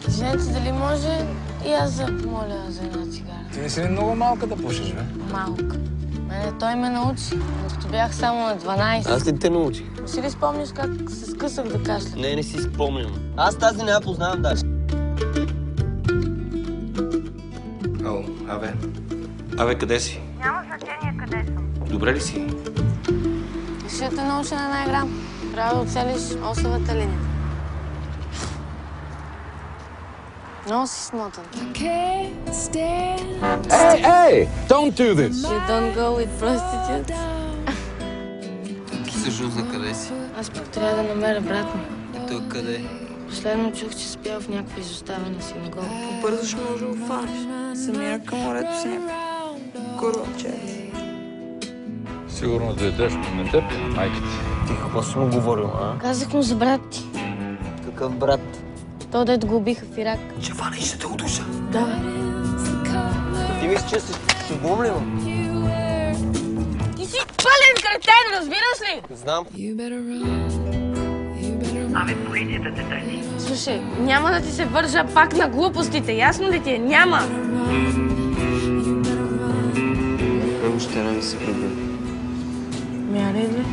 Женци, дали може и аз да помоля за една цигара? Ти не си ли много малка да пушиш, бе? Малка. Той ме научи, като бях само на 12. Аз ли те научих? Не си ли спомняш как се скъсах да кашля? Не си спомням. Аз тази не я познавам даже. Ало, Аве. Аве, къде си? Няма значение къде съм. Добре ли си? Ще те науча на една игра. Трябва да оцелиш осовата линия. Много си смотан. Hey! Don't do this! You don't go with prostitutes? Всъщност на къде си? Аз пък трябва да намеря брат ми. И той къде? Последно чух, че спял в някаква изоставена синагога. Бързо ще може да го фанеш. Самира към морето с него. Короче. Сигурно да е тежко на теб и на майка ти. Ти какво си му говорил, а? Казах му за брат ти. Какъв брат? То дето го убиха в Ирак. Ще фана и ще те удуша. Да. Ти мислиш, че си шегувам ли, ма? Ти си пълен кретен, разбираш ли? Знам. Ами, поиди да те търси. Слушай, няма да ти се вържа пак на глупостите, ясно ли ти е? Няма! Много ще не се прибира. Мяра ли?